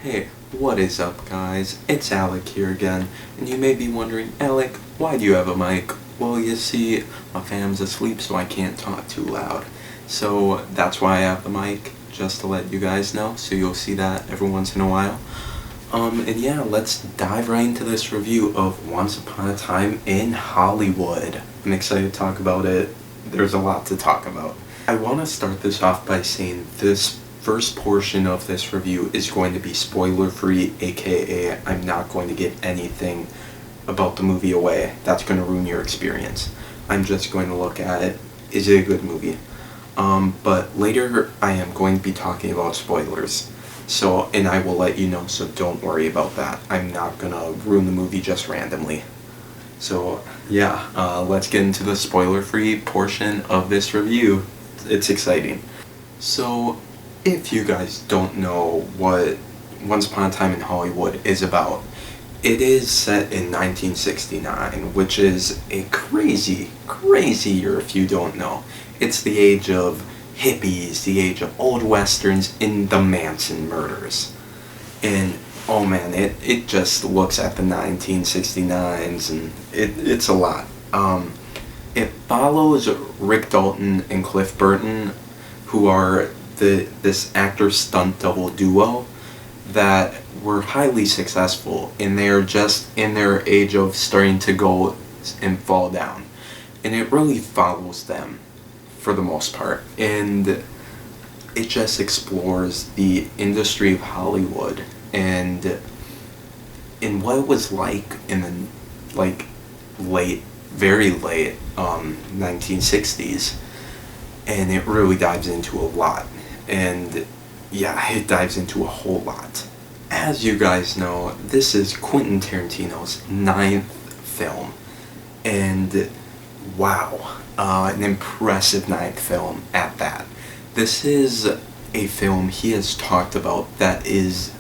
Hey, what is up guys? It's Alec here again, and you may be wondering, Alec, why do you have a mic? Well, you see, my fam's asleep so I can't talk too loud. So that's why I have the mic, just to let you guys know, so you'll see that every once in a while. And yeah, let's dive right into this review of Once Upon a Time in Hollywood. I'm excited to talk about it. There's a lot to talk about. I want to start this off by saying this first portion of this review is going to be spoiler free, aka I'm not going to give anything about the movie away that's going to ruin your experience. I'm just going to look at it. Is it a good movie? But later I am going to be talking about spoilers. So, and I will let you know, so don't worry about that. I'm not gonna ruin the movie just randomly. So, yeah, let's get into the spoiler-free portion of this review. It's exciting. So, if you guys don't know what Once Upon a Time in Hollywood is about, it is set in 1969, which is a crazy year if you don't know. It's the age of hippies, the age of old westerns, in the Manson murders. And oh man, it just looks at the 1969s and it's a lot. It follows Rick Dalton and Cliff Burton, who are this actor stunt double duo that were highly successful, and they're just in their age of starting to go and fall down. And it really follows them for the most part, and it just explores the industry of Hollywood and what it was like in the very late 1960s, and it really dives into a lot, and yeah, it dives into a whole lot. As you guys know, this is Quentin Tarantino's 9th film, and wow, an impressive 9th film at that. This is a film he has talked about that is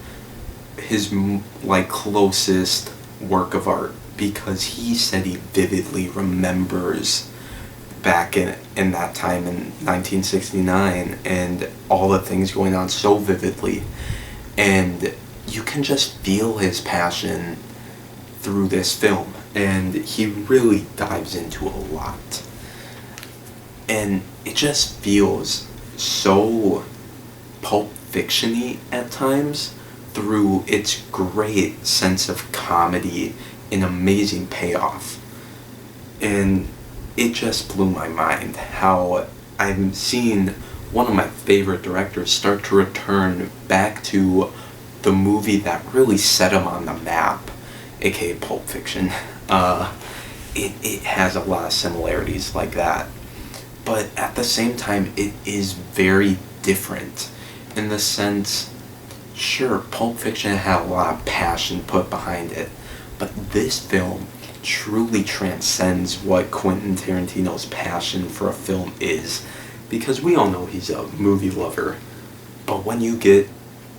his closest work of art, because he said he vividly remembers back in that time in 1969 and all the things going on so vividly, and you can just feel his passion through this film, and he really dives into a lot, and it just feels so Pulp Fiction-y at times through its great sense of comedy and amazing payoff. And it just blew my mind how I'm seeing one of my favorite directors start to return back to the movie that really set him on the map, aka Pulp Fiction. It has a lot of similarities like that, but at the same time it is very different in the sense, sure, Pulp Fiction had a lot of passion put behind it, but this film truly transcends what Quentin Tarantino's passion for a film is, because we all know he's a movie lover, but when you get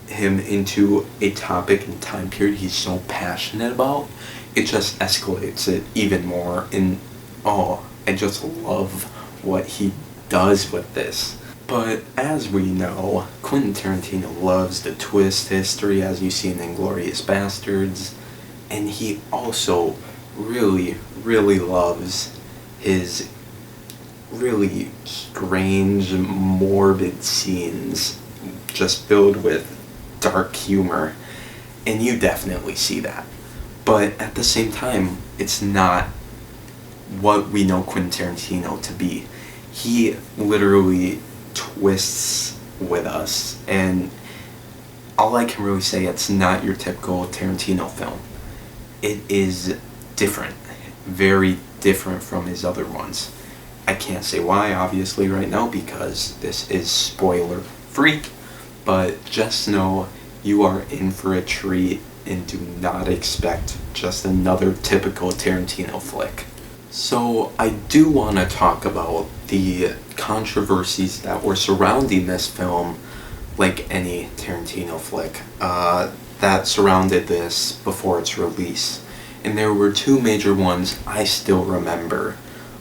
him into a topic and time period he's so passionate about, it just escalates it even more, and I just love what he does with this. But as we know, Quentin Tarantino loves to twist history, as you see in Inglourious Basterds, and he also really loves his really strange, morbid scenes just filled with dark humor, and you definitely see that. But at the same time, it's not what we know Quentin Tarantino to be. He literally twists with us, and all I can really say, it's not your typical Tarantino film. It is different, very different from his other ones. I can't say why, obviously, right now, because this is spoiler free, but just know you are in for a treat, and do not expect just another typical Tarantino flick. So I do want to talk about the controversies that were surrounding this film, like any Tarantino flick, that surrounded this before its release. And there were two major ones I still remember.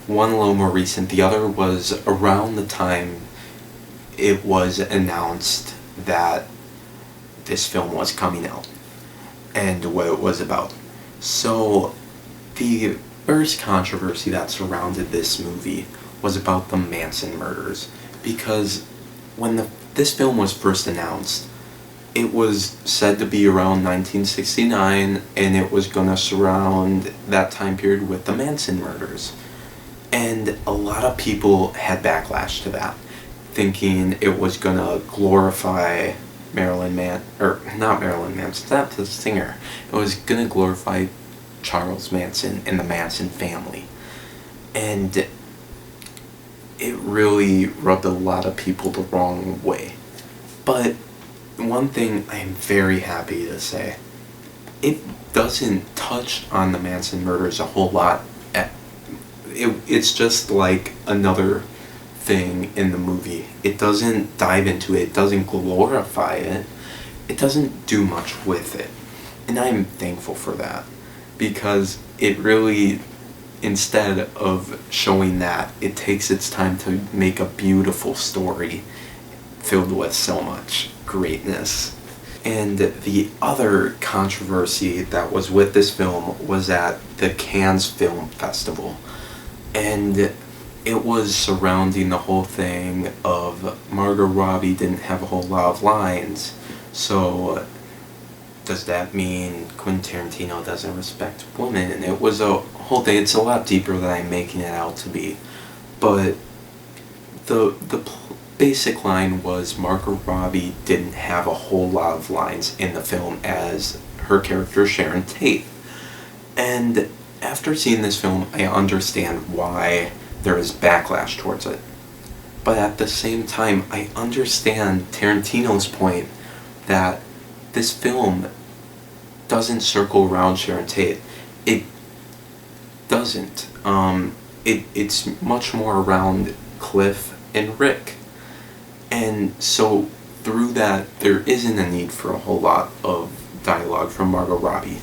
One a little more recent, the other was around the time it was announced that this film was coming out and what it was about. So, the first controversy that surrounded this movie was about the Manson murders, because when this film was first announced, it was said to be around 1969, and it was going to surround that time period with the Manson murders. And a lot of people had backlash to that, thinking it was going to glorify not Marilyn Manson, that's the singer. It was going to glorify Charles Manson and the Manson family. And it really rubbed a lot of people the wrong way. But one thing I am very happy to say, it doesn't touch on the Manson murders a whole lot. It's just like another thing in the movie. It doesn't dive into it, it doesn't glorify it, it doesn't do much with it. And I'm thankful for that, because it really, instead of showing that, it takes its time to make a beautiful story filled with so much greatness. And the other controversy that was with this film was at the Cannes Film Festival. And it was surrounding the whole thing of Margot Robbie didn't have a whole lot of lines, so does that mean Quentin Tarantino doesn't respect women? And it was a whole thing. It's a lot deeper than I'm making it out to be. But the basic line was Margot Robbie didn't have a whole lot of lines in the film as her character Sharon Tate. And after seeing this film, I understand why there is backlash towards it. But at the same time, I understand Tarantino's point that this film doesn't circle around Sharon Tate. It doesn't. It's much more around Cliff and Rick. And so through that, there isn't a need for a whole lot of dialogue from Margot Robbie.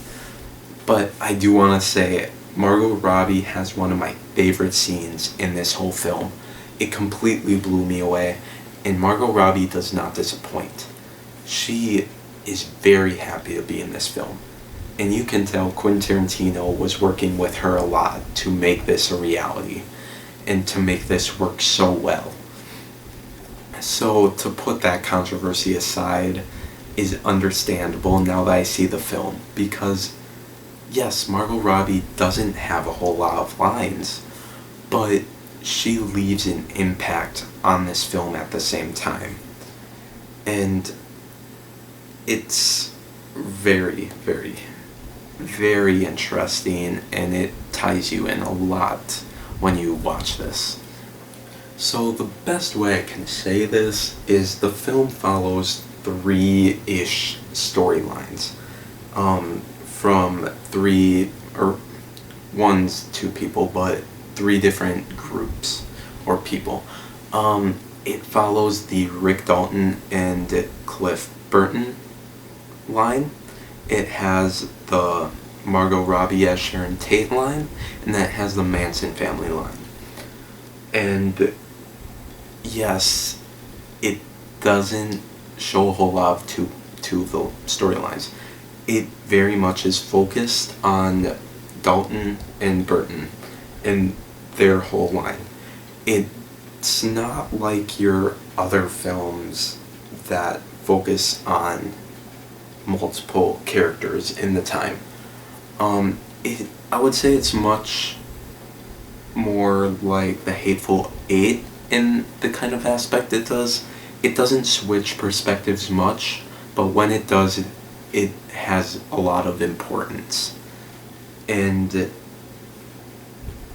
But I do want to say, Margot Robbie has one of my favorite scenes in this whole film. It completely blew me away, and Margot Robbie does not disappoint. She is very happy to be in this film, and you can tell Quentin Tarantino was working with her a lot to make this a reality, and to make this work so well. So to put that controversy aside is understandable now that I see the film, because yes, Margot Robbie doesn't have a whole lot of lines, but she leaves an impact on this film at the same time. And it's very, very, very interesting, and it ties you in a lot when you watch this. So the best way I can say this is the film follows 3-ish storylines. From 3, or one's 2 people, but 3 different groups or people. It follows the Rick Dalton and Cliff Burton line. It has the Margot Robbie as Sharon Tate line, and then it has the Manson family line. And yes, it doesn't show a whole lot to the storylines. It very much is focused on Dalton and Burton and their whole line. It's not like your other films that focus on multiple characters in the time. I would say it's much more like The Hateful Eight in the kind of aspect it does. It doesn't switch perspectives much, but when it does, it has a lot of importance. And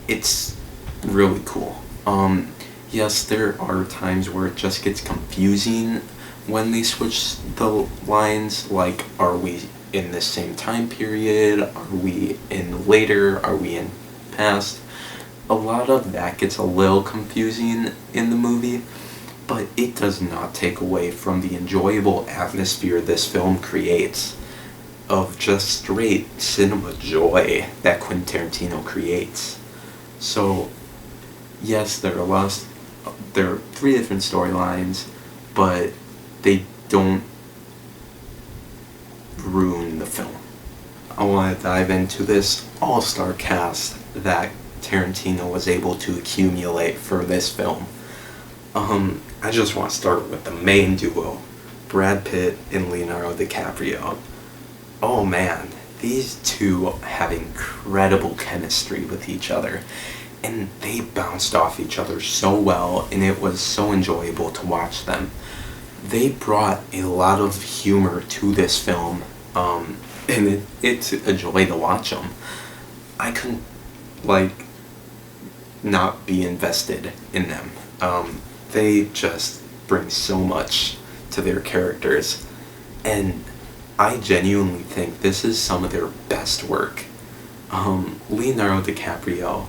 it's really cool. Yes, there are times where it just gets confusing when they switch the lines, like, are we in the same time period? Are we in later? Are we in past? A lot of that gets a little confusing in the movie, but it does not take away from the enjoyable atmosphere this film creates of just straight cinema joy that Quentin Tarantino creates. So, yes, there are 3 different storylines, but they don't ruin the film. I want to dive into this all-star cast that Tarantino was able to accumulate for this film. I just want to start with the main duo, Brad Pitt and Leonardo DiCaprio. Oh man, these two have incredible chemistry with each other, and they bounced off each other so well, and it was so enjoyable to watch them. They brought a lot of humor to this film, and it's a joy to watch them. I couldn't, not be invested in them. They just bring so much to their characters, and I genuinely think this is some of their best work. Leonardo DiCaprio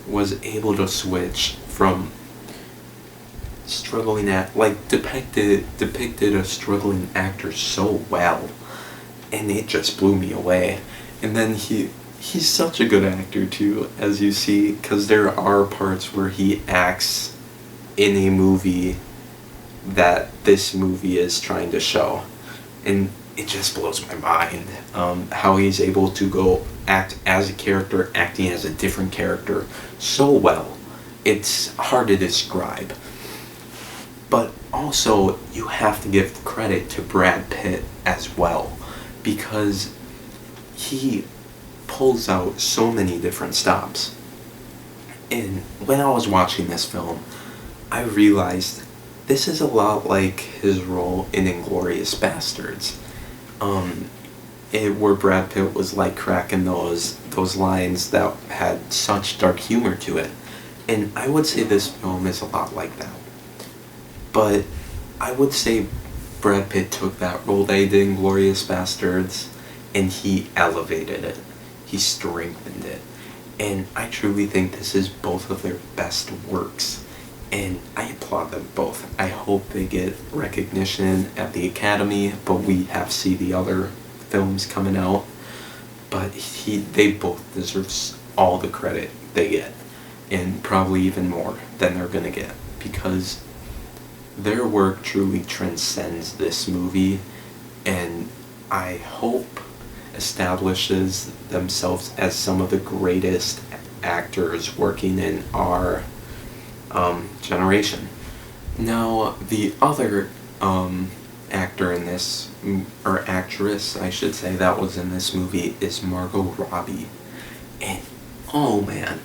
was able to switch from struggling depicted a struggling actor so well, and it just blew me away. And then he's such a good actor too, as you see, because there are parts where he acts in a movie that this movie is trying to show, and it just blows my mind how he's able to go act as a character, acting as a different character so well. It's hard to describe. But also, you have to give credit to Brad Pitt as well, because he pulls out so many different stops. And when I was watching this film, I realized this is a lot like his role in Inglourious Basterds, where Brad Pitt was cracking those lines that had such dark humor to it. And I would say this film is a lot like that. But I would say Brad Pitt took that role they did in Inglourious Basterds, and he elevated it. He strengthened it. And I truly think this is both of their best works. And I applaud them both. I hope they get recognition at the Academy, but we have to see the other films coming out. But they both deserve all the credit they get, and probably even more than they're gonna get, because their work truly transcends this movie, and I hope establishes themselves as some of the greatest actors working in our generation. Now, the other actor in this, or actress, I should say, that was in this movie is Margot Robbie. And, oh man,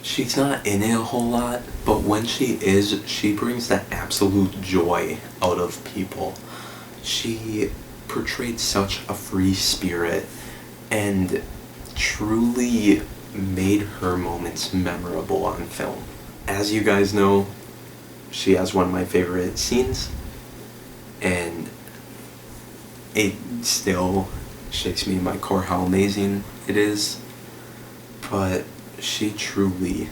she's not in it a whole lot, but when she is, she brings that absolute joy out of people. She portrayed such a free spirit and truly made her moments memorable on film. As you guys know, she has one of my favorite scenes, and it still shakes me in my core how amazing it is. But she truly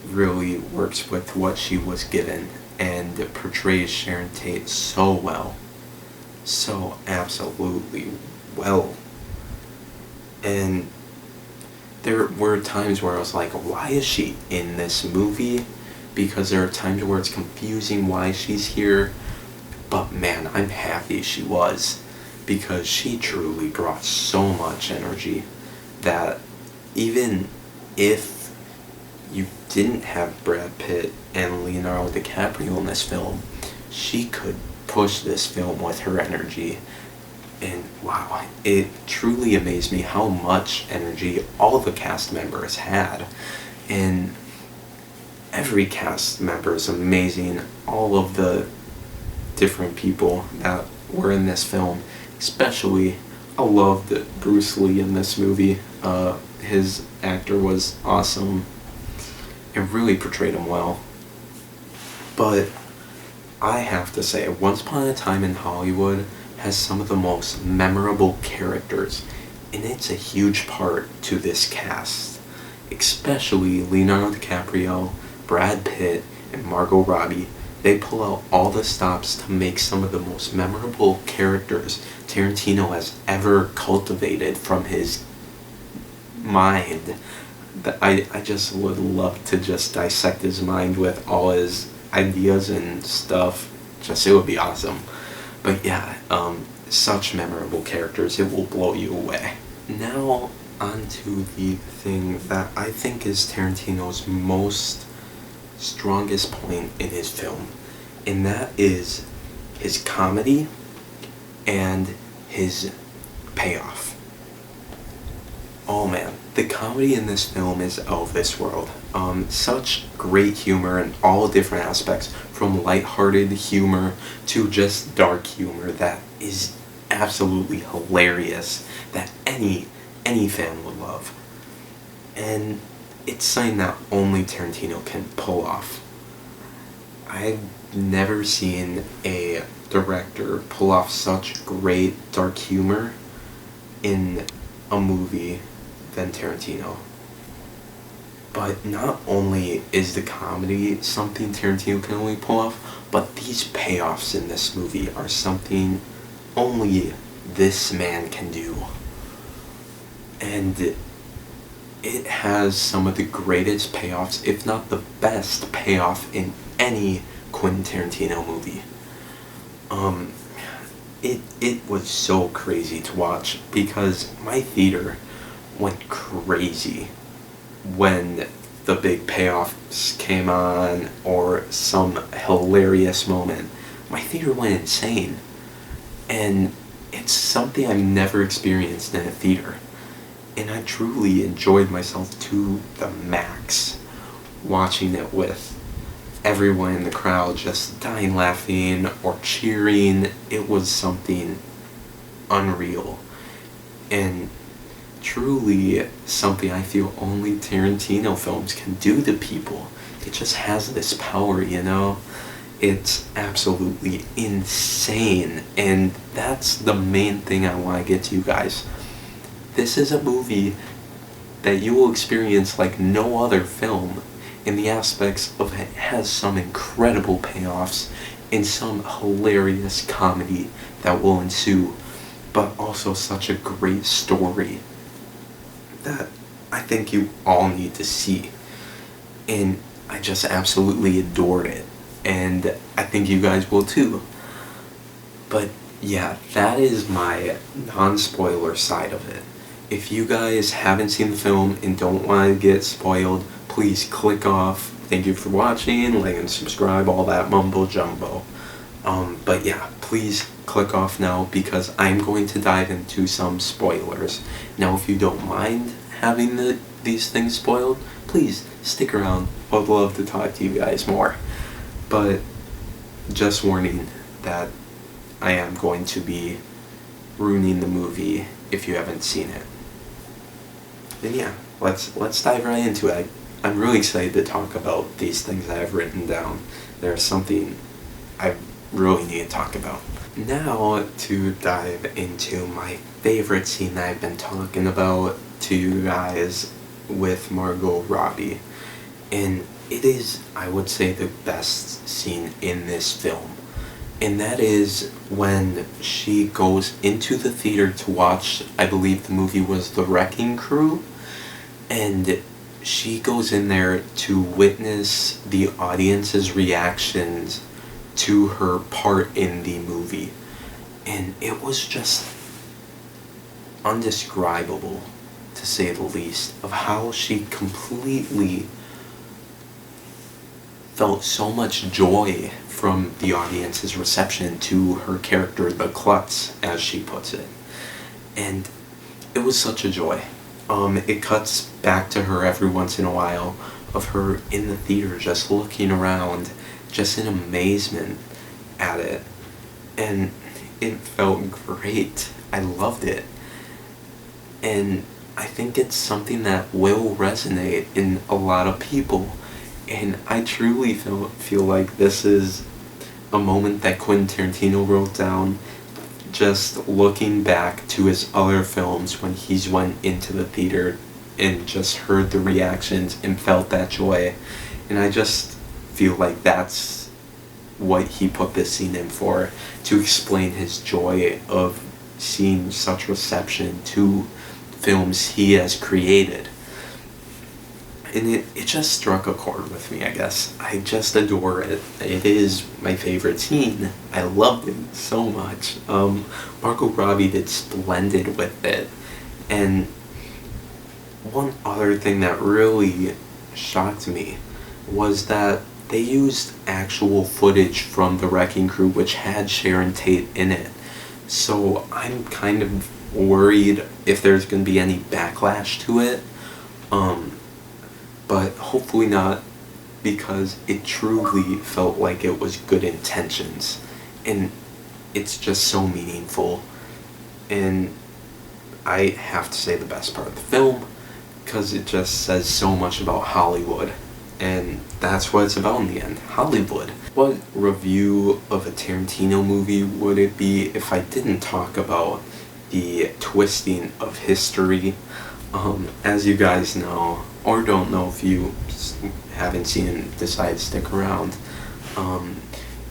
really works with what she was given and portrays Sharon Tate so well. So absolutely well. And there were times where I was like, why is she in this movie? Because there are times where it's confusing why she's here. But man, I'm happy she was, because she truly brought so much energy that even if you didn't have Brad Pitt and Leonardo DiCaprio in this film, she could push this film with her energy. And wow, it truly amazed me how much energy all the cast members had. And every cast member is amazing. All of the different people that were in this film, especially, I loved Bruce Lee in this movie. His actor was awesome and really portrayed him well. But I have to say, Once Upon a Time in Hollywood has some of the most memorable characters, and it's a huge part to this cast, especially Leonardo DiCaprio, Brad Pitt, and Margot Robbie. They pull out all the stops to make some of the most memorable characters Tarantino has ever cultivated from his mind. I just would love to just dissect his mind with all his ideas and stuff. It would be awesome. But yeah, such memorable characters, it will blow you away. Now, onto the thing that I think is Tarantino's most strongest point in his film, and that is his comedy and his payoff. Oh man, the comedy in this film is out of this world. Such great humor in all different aspects, from lighthearted humor to just dark humor that is absolutely hilarious, that any fan would love. And it's something that only Tarantino can pull off. I've never seen a director pull off such great dark humor in a movie than Tarantino. But not only is the comedy something Tarantino can only pull off, but these payoffs in this movie are something only this man can do. And it has some of the greatest payoffs, if not the best payoff in any Quentin Tarantino movie. It was so crazy to watch because my theater went crazy when the big payoffs came on or some hilarious moment. My theater went insane. And it's something I've never experienced in a theater. And I truly enjoyed myself to the max watching it with everyone in the crowd just dying laughing or cheering. It was something unreal. And truly something I feel only Tarantino films can do to people. It just has this power, you know? It's absolutely insane, and that's the main thing I want to get to you guys. This is a movie that you will experience like no other film in the aspects of it has some incredible payoffs and some hilarious comedy that will ensue, but also such a great story that I think you all need to see. And I just absolutely adored it. And I think you guys will too. But yeah, that is my non-spoiler side of it. If you guys haven't seen the film and don't want to get spoiled, please click off. Thank you for watching, like and subscribe, all that mumbo jumbo. But yeah, please click off now because I'm going to dive into some spoilers. Now if you don't mind having these things spoiled, please stick around. I would love to talk to you guys more. But just warning that I am going to be ruining the movie if you haven't seen it. Then yeah, let's dive right into it. I'm really excited to talk about these things I have written down. There's something I really need to talk about. Now to dive into my favorite scene that I've been talking about to you guys with Margot Robbie. And it is, I would say, the best scene in this film. And that is when she goes into the theater to watch, I believe the movie was The Wrecking Crew. And she goes in there to witness the audience's reactions to her part in the movie. And it was just undescribable, to say the least, of how she completely felt so much joy from the audience's reception to her character, the klutz, as she puts it. And it was such a joy. It cuts back to her every once in a while of her in the theater just looking around, just in amazement at it. And it felt great. I loved it. And I think it's something that will resonate in a lot of people. And I truly feel like this is a moment that Quentin Tarantino wrote down, just looking back to his other films when he's went into the theater and just heard the reactions and felt that joy. And I just feel like that's what he put this scene in for, to explain his joy of seeing such reception to films he has created. and it just struck a chord with me, I guess. I just adore it. It is my favorite scene. I loved it so much. Margot Robbie did splendid with it. And one other thing that really shocked me was that they used actual footage from The Wrecking Crew, which had Sharon Tate in it. So I'm kind of worried if there's going to be any backlash to it. But hopefully not, because it truly felt like it was good intentions. And it's just so meaningful. And I have to say the best part of the film, because it just says so much about Hollywood. And that's what it's about in the end, Hollywood. What review of a Tarantino movie would it be if I didn't talk about the twisting of history? As you guys know, or don't know if you haven't seen and decide to stick around,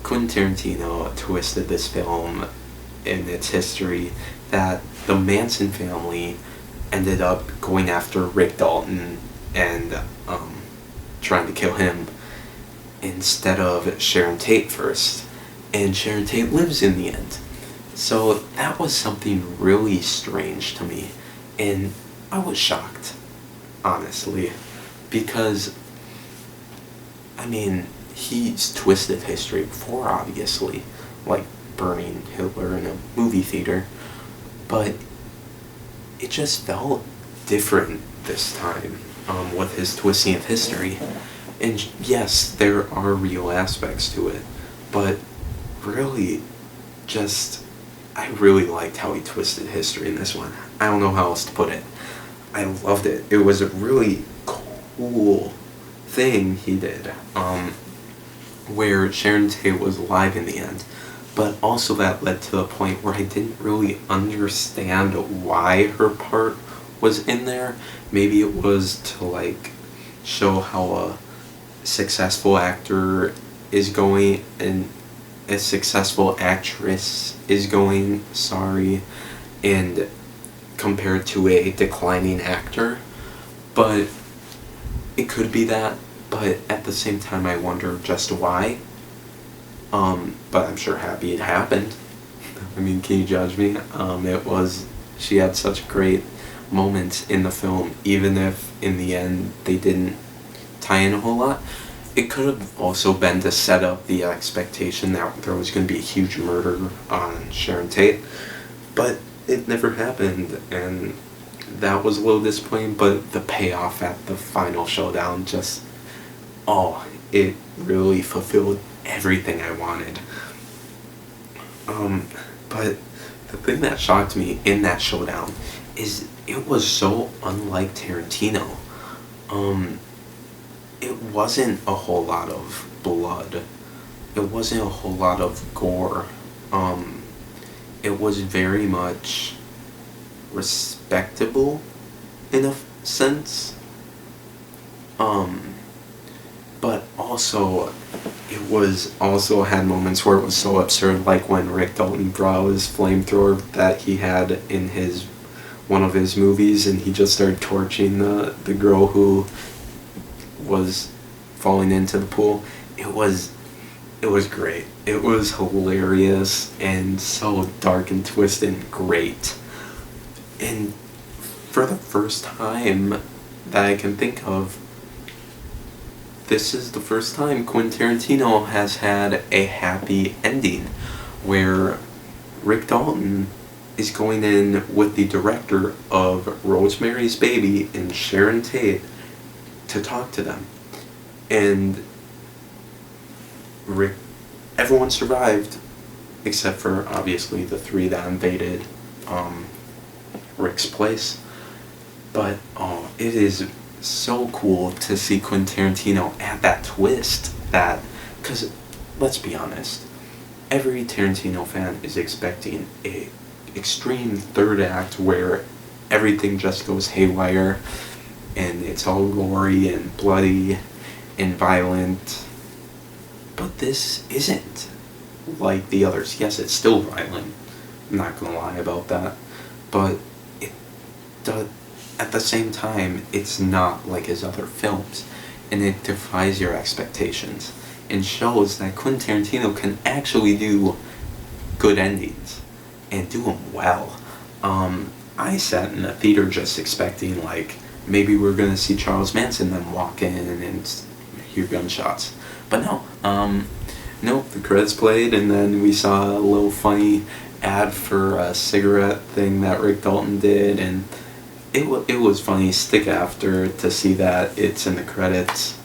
Quentin Tarantino twisted this film in its history that the Manson family ended up going after Rick Dalton and trying to kill him instead of Sharon Tate first. And Sharon Tate lives in the end. So that was something really strange to me. And I was shocked, honestly, because, I mean, he's twisted history before, obviously, like burning Hitler in a movie theater, but it just felt different this time with his twisting of history. And yes, there are real aspects to it, but really, I really liked how he twisted history in this one. I don't know how else to put it. I loved it. It was a really cool thing he did, where Sharon Tate was alive in the end. But also that led to the point where I didn't really understand why her part was in there. Maybe it was to like show how a successful actor is going and a successful actress is going, and compared to a declining actor. But it could be that, but at the same time I wonder just why. But I'm sure happy it happened. I mean, can you judge me? She had such great moments in the film, even if in the end they didn't tie in a whole lot. It could have also been to set up the expectation that there was going to be a huge murder on Sharon Tate, but it never happened, and that was a little disappointing. But the payoff at the final showdown it really fulfilled everything I wanted. But the thing that shocked me in that showdown is it was so unlike Tarantino. It wasn't a whole lot of blood. It wasn't a whole lot of gore. It was very much respectable in a sense. But also, it was also had moments where it was so absurd, like when Rick Dalton brought his flamethrower that he had in one of his movies, and he just started torching the girl who was falling into the pool. It was great. It was hilarious and so dark and twisted and great. And for the first time that I can think of, this is the first time Quentin Tarantino has had a happy ending, where Rick Dalton is going in with the director of Rosemary's Baby and Sharon Tate to talk to them. And everyone survived, except for obviously the three that invaded Rick's place. But it is so cool to see Quentin Tarantino add that twist, because let's be honest, every Tarantino fan is expecting a extreme third act where everything just goes haywire and it's all gory and bloody and violent. But this isn't like the others. Yes, it's still violent, I'm not gonna lie about that, but at the same time, it's not like his other films, and it defies your expectations, and shows that Quentin Tarantino can actually do good endings, and do them well. I sat in the theater just expecting, like, maybe we're gonna see Charles Manson then walk in and hear gunshots. But no, nope, the credits played, and then we saw a little funny ad for a cigarette thing that Rick Dalton did, and it was funny. Stick after to see that it's in the credits,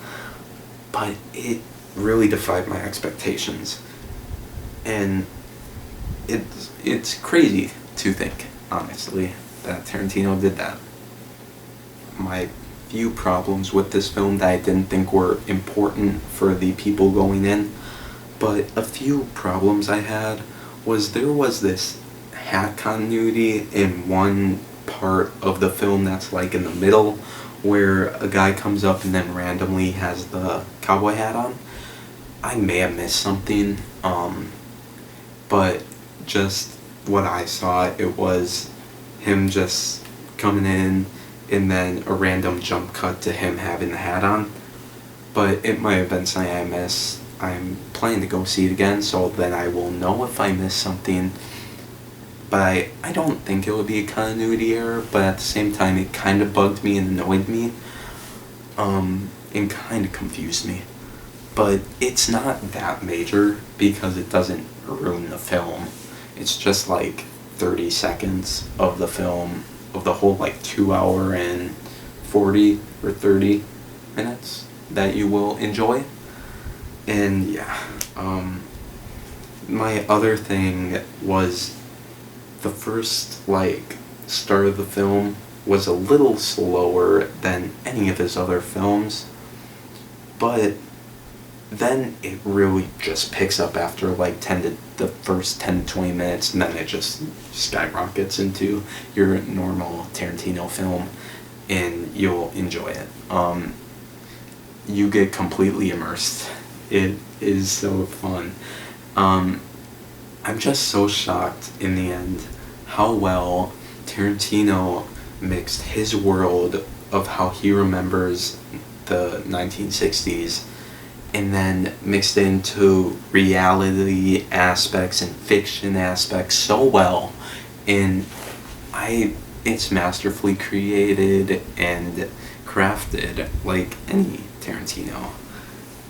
but it really defied my expectations, and it's crazy to think, honestly, that Tarantino did that. My few problems with this film that I didn't think were important for the people going in, but a few problems I had was there was this hat continuity in one part of the film that's like in the middle, where a guy comes up and then randomly has the cowboy hat on. I may have missed something, but just what I saw, it was him just coming in and then a random jump cut to him having the hat on. But it might have been something I missed. I'm planning to go see it again, so then I will know if I missed something. But I don't think it would be a continuity error, but at the same time it kind of bugged me and annoyed me, and kind of confused me. But it's not that major because it doesn't ruin the film. It's just like 30 seconds of the film, of the whole like 2 hour and 40 or 30 minutes that you will enjoy. And yeah, my other thing was the first like start of the film was a little slower than any of his other films, but then it really just picks up after like the first 10 to 20 minutes, and then it just skyrockets into your normal Tarantino film, and you'll enjoy it. You get completely immersed. It is so fun. I'm just so shocked in the end how well Tarantino mixed his world of how he remembers the 1960s, and then mixed into reality aspects and fiction aspects so well, and it's masterfully created and crafted like any Tarantino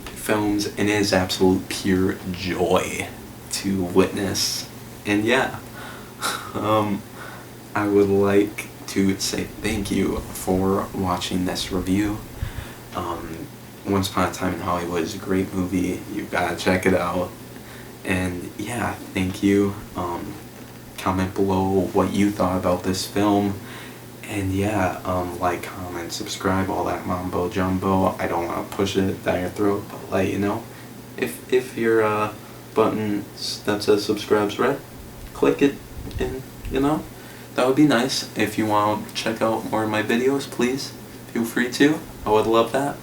films, and it is absolute pure joy to witness. And yeah, I would like to say thank you for watching this review. Once Upon a Time in Hollywood is a great movie. You gotta check it out. And yeah, thank you. Comment below what you thought about this film. And yeah, like, comment, subscribe, all that mambo jumbo. I don't want to push it down your throat, but let you know. If your button that says subscribe's red, click it, and that would be nice. If you want to check out more of my videos, please feel free to. I would love that.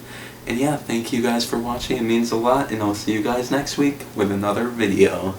And yeah, thank you guys for watching. It means a lot, and I'll see you guys next week with another video.